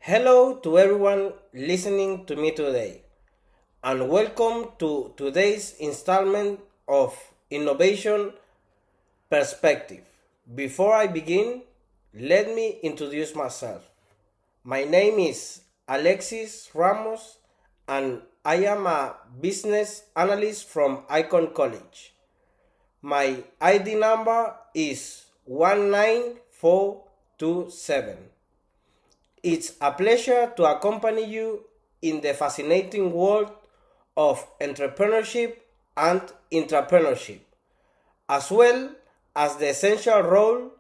Hello to everyone listening to me today, and welcome to today's installment of Innovation Perspective. Before I begin, let me introduce myself. My name is Alexis Ramos, and I am a business analyst from Icon College. My ID number is 19427. It's a pleasure to accompany you in the fascinating world of entrepreneurship and intrapreneurship, as well as the essential role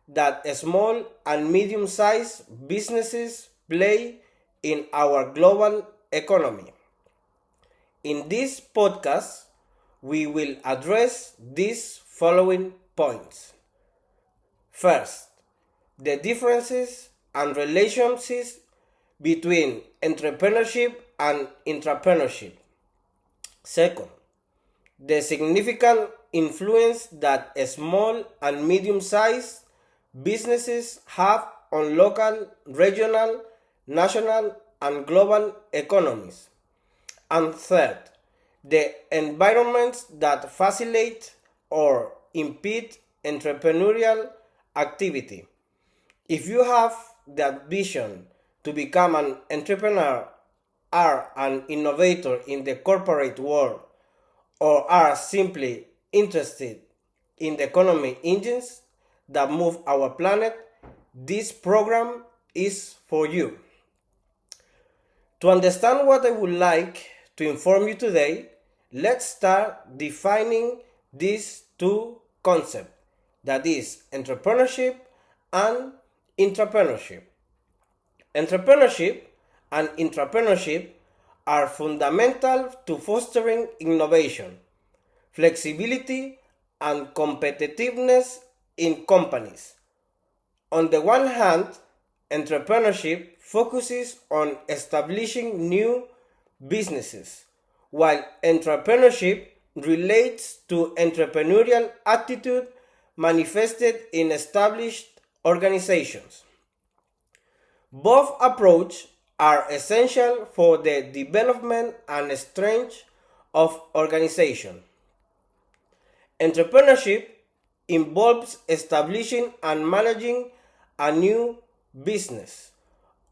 that small and medium sized businesses play in our global economy. In this podcast, we will address these following points. First, the differences and relationships between entrepreneurship and intrapreneurship. Second, the significant influence that small and medium-sized businesses have on local, regional, national, and global economies. And third, the environments that facilitate or impede entrepreneurial activity. If you have that vision to become an entrepreneur, are an innovator in the corporate world, or are simply interested in the economy engines that move our planet, this program is for you. To understand what I would like to inform you today, let's start defining these two concepts, that is, entrepreneurship and intrapreneurship. Entrepreneurship and intrapreneurship are fundamental to fostering innovation, flexibility, and competitiveness in companies. On the one hand, entrepreneurship focuses on establishing new businesses, while intrapreneurship relates to entrepreneurial attitude manifested in established organizations. Both approaches are essential for the development and strength of organization. Entrepreneurship involves establishing and managing a new business,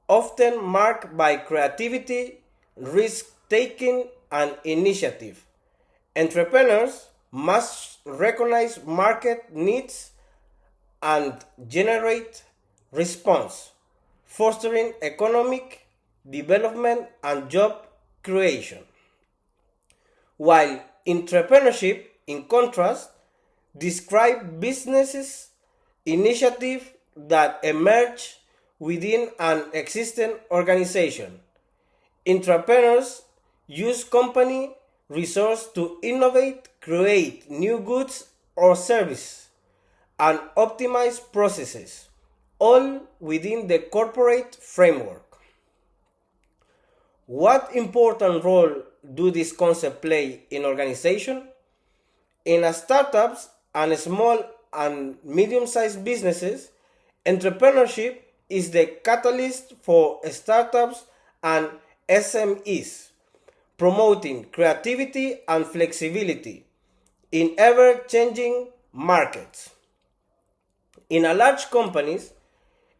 often marked by creativity, risk-taking, and initiative. Entrepreneurs must recognize market needs and generate response, fostering economic development and job creation. While entrepreneurship, in contrast, describes businesses initiatives that emerge within an existing organization. Entrepreneurs use company resources to innovate, create new goods or services, and optimize processes, all within the corporate framework. What important role do these concepts play in organization? In startups and small and medium-sized businesses, entrepreneurship is the catalyst for startups and SMEs, promoting creativity and flexibility in ever-changing markets. In a large companies,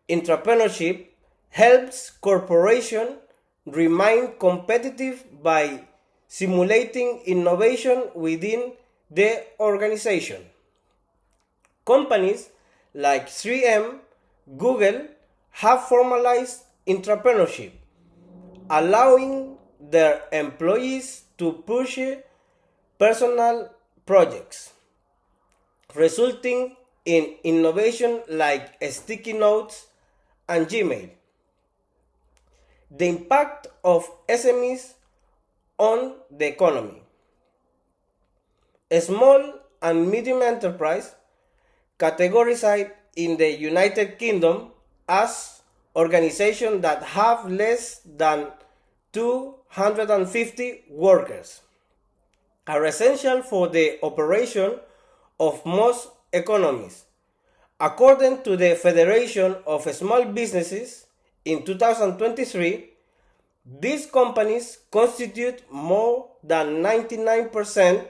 entrepreneurship helps corporations remain competitive by simulating innovation within the organization. Companies like 3M, Google have formalized entrepreneurship, allowing their employees to pursue personal projects, resulting in innovation like sticky notes and Gmail. The impact of SMEs on the economy. Small and medium enterprise, categorized in the United Kingdom as organizations that have less than 250 workers, are essential for the operation of most economies. According to the Federation of Small Businesses, In 2023, these companies constitute more than 99%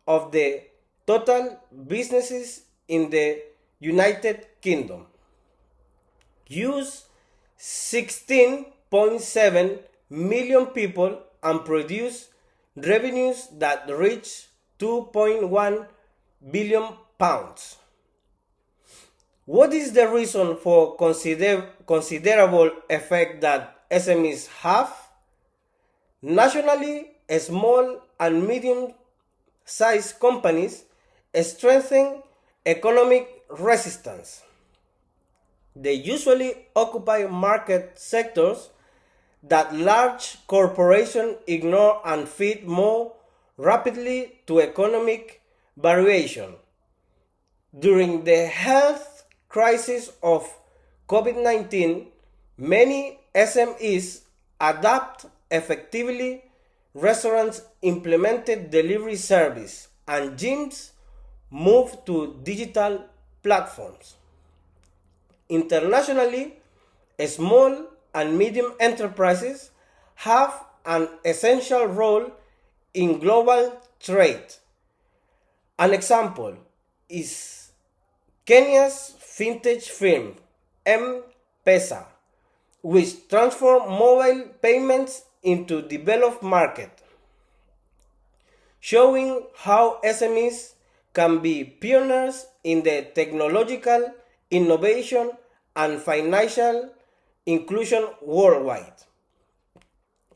of the total businesses in the United Kingdom. Use 16.7 million people and produce revenues that reach 2.1 billion pounds. What is the reason for considerable effect that SMEs have? Nationally, small and medium-sized companies strengthen economic resistance. They usually occupy market sectors that large corporations ignore and feed more rapidly to economic variation. During the health crisis of COVID-19, many SMEs adapt effectively. Restaurants implemented delivery service and gyms moved to digital platforms. Internationally, small and medium enterprises have an essential role in global trade. An example is Kenya's fintech firm M-Pesa, which transformed mobile payments into developed market, showing how SMEs can be pioneers in the technological innovation and financial inclusion worldwide.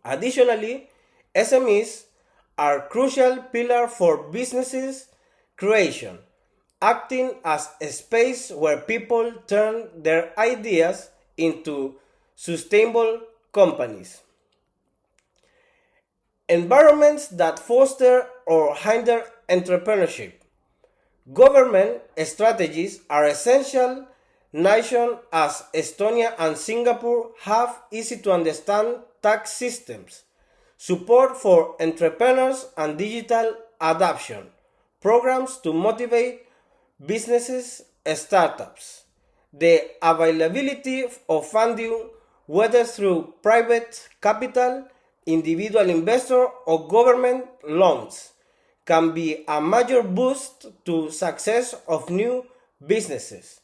Additionally, SMEs are a crucial pillar for businesses creation, acting as a space where people turn their ideas into sustainable companies. Environments that foster or hinder entrepreneurship. Government strategies are essential. Nations as Estonia and Singapore have easy to understand tax systems, support for entrepreneurs and digital adoption, programs to motivate businesses, startups. The availability of funding, whether through private capital, individual investor, or government loans, can be a major boost to success of new businesses.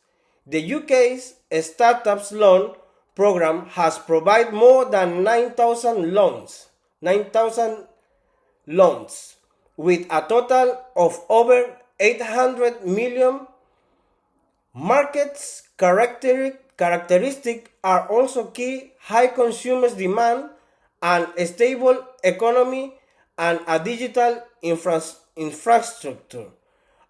The UK's Startups Loan program has provided more than 9,000 loans, with a total of over 800 million. Markets characteristics are also key: high consumer demand and a stable economy, and a digital infrastructure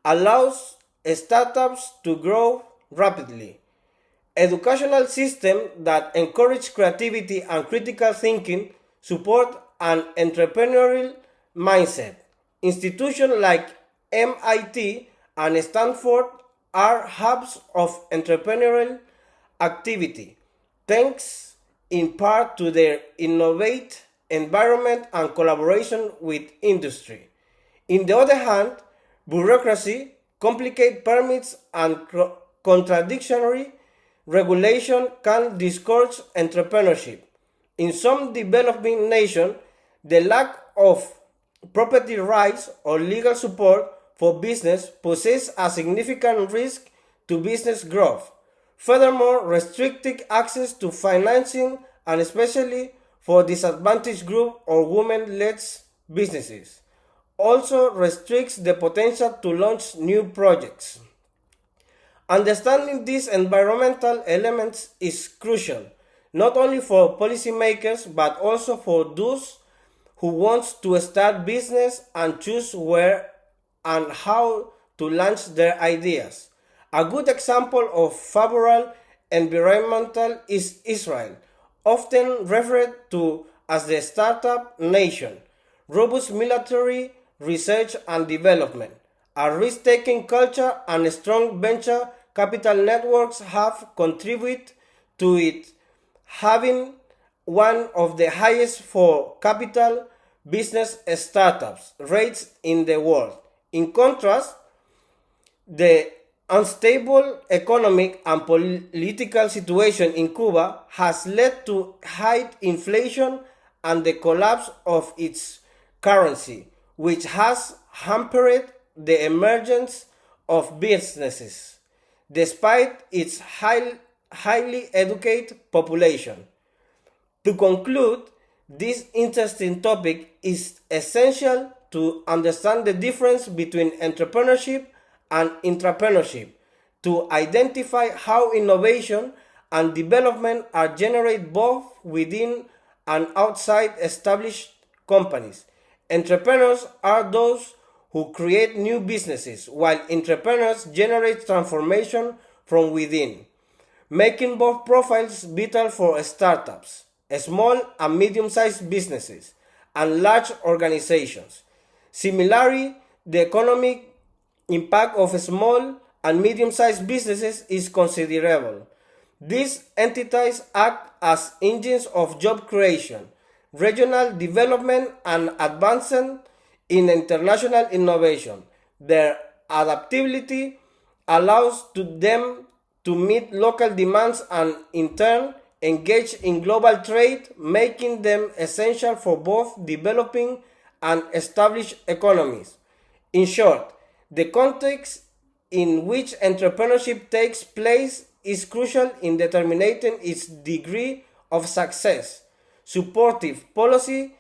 allows startups to grow rapidly. Educational systems that encourage creativity and critical thinking support an entrepreneurial mindset. Institutions like MIT and Stanford are hubs of entrepreneurial activity, thanks in part to their innovative environment and collaboration with industry. On the other hand, bureaucracy, complicated permits, and contradictory regulation can discourage entrepreneurship. In some developing nations, the lack of property rights or legal support for business poses a significant risk to business growth. Furthermore, restricting access to financing, and especially for disadvantaged groups or women-led businesses, also restricts the potential to launch new projects. Understanding these environmental elements is crucial, not only for policymakers but also for those who want to start business and choose where and how to launch their ideas. A good example of favorable environmental is Israel, often referred to as the startup nation. Robust military research and development, a risk-taking culture, and strong venture capital networks have contributed to it having one of the highest for capital business startups rates in the world. In contrast, the unstable economic and political situation in Cuba has led to high inflation and the collapse of its currency, which has hampered the emergence of businesses, despite its highly educated population. To conclude, this interesting topic is essential to understand the difference between entrepreneurship and intrapreneurship, to identify how innovation and development are generated both within and outside established companies. Entrepreneurs are those who create new businesses, while entrepreneurs generate transformation from within, making both profiles vital for startups, small and medium-sized businesses, and large organizations. Similarly, the economic impact of small and medium-sized businesses is considerable. These entities act as engines of job creation, regional development, and advancement in international innovation. Their adaptability allows them to meet local demands and, in turn, engage in global trade, making them essential for both developing and established economies. In short, the context in which entrepreneurship takes place is crucial in determining its degree of success. Supportive policy,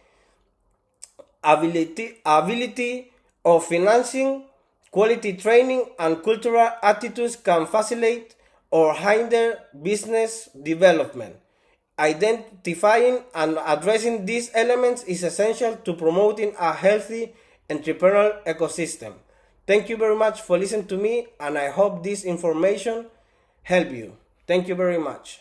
ability of financing, quality training, and cultural attitudes can facilitate or hinder business development. Identifying and addressing these elements is essential to promoting a healthy entrepreneurial ecosystem. Thank you very much for listening to me, and I hope this information helped you. Thank you very much.